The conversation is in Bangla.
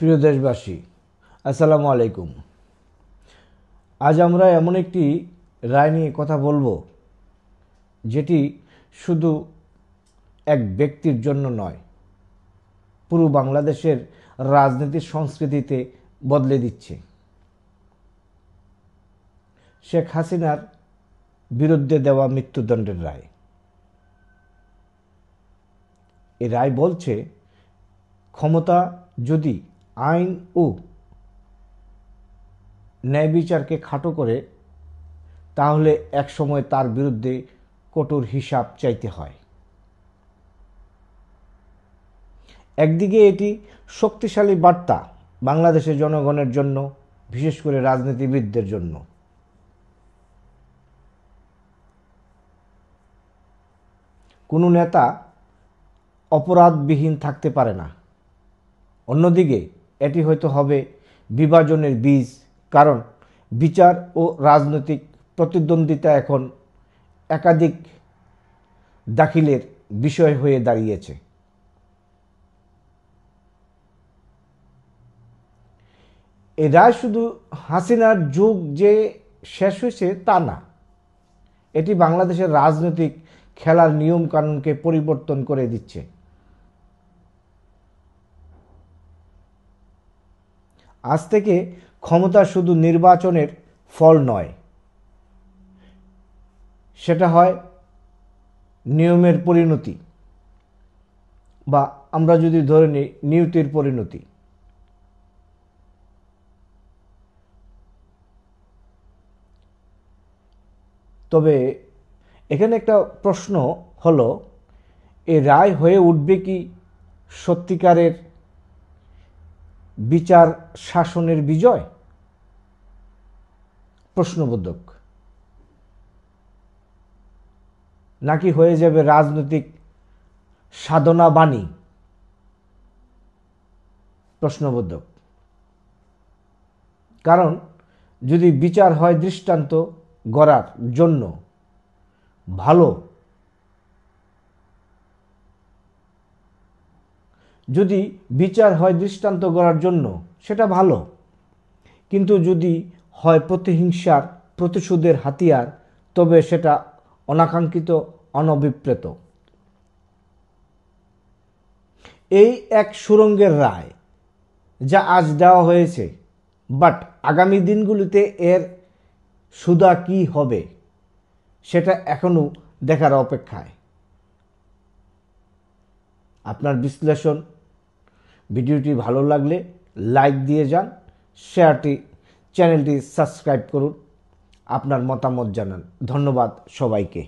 প্রিয় দেশবাসী, আসসালামু আলাইকুম। আজ আমরা এমন একটি রায় নিয়ে কথা বলবো যেটি শুধু এক ব্যক্তির জন্য নয়, পুরো বাংলাদেশের রাজনীতির সংস্কৃতিতে বদলে দিচ্ছে। শেখ হাসিনার বিরুদ্ধে দেওয়া মৃত্যুদণ্ডের রায়। এই রায় বলছে, ক্ষমতা যদি আইন ও ন্যায় বিচারকে খাটো করে, তাহলে একসময় তার বিরুদ্ধে কঠোর হিসাব চাইতে হয়। একদিকে এটি শক্তিশালী বার্তা বাংলাদেশের জনগণের জন্য, বিশেষ করে রাজনীতিবিদদের জন্য। কোনো নেতা অপরাধবিহীন থাকতে পারে না। অন্যদিকে এটি হয়তো হবে বিভাজনের বীজ, কারণ বিচার ও রাজনৈতিক প্রতিদ্বন্দ্বিতা এখন একাধিক দাখিলের বিষয় হয়ে দাঁড়িয়েছে। এই রায় শুধু হাসিনার যুগ যে শেষ হয়েছে তা না, এটি বাংলাদেশের রাজনৈতিক খেলার নিয়ম কানুনকে পরিবর্তন করে দিচ্ছে। আজ থেকে ক্ষমতা শুধু নির্বাচনের ফল নয়, সেটা হয় নিয়মের পরিণতি, বা আমরা যদি ধরে নিই নিয়তির পরিণতি। তবে এখানে একটা প্রশ্ন হলো, এই রায় হয়ে উঠবে কি সত্যিকারের বিচার শাসনের বিজয়? প্রশ্নবোধক। নাকি হয়ে যাবে রাজনৈতিক সাধনা বাণী? প্রশ্নবোধক। কারণ যদি বিচার হয় দৃষ্টান্ত গড়ার জন্য, ভালো, যদি বিচার হয় দৃষ্টান্ত গড়ার জন্য সেটা ভালো, কিন্তু যদি হয় প্রতিহিংসার, প্রতিশোধের হাতিয়ার, তবে সেটা অনাকাঙ্ক্ষিত, অনভিপ্রেত। এই এক সুরঙ্গের রায় যা আজ দেওয়া হয়েছে, বাট আগামী দিনগুলিতে এর সুধা কি হবে সেটা এখনো দেখার অপেক্ষায়। আপনার বিশ্লেষণ, ভিডিওটি ভালো লাগলে লাইক দিয়ে যান, চ্যানেলটি সাবস্ক্রাইব করুন, আপনার মতামত জানান। ধন্যবাদ সবাইকে।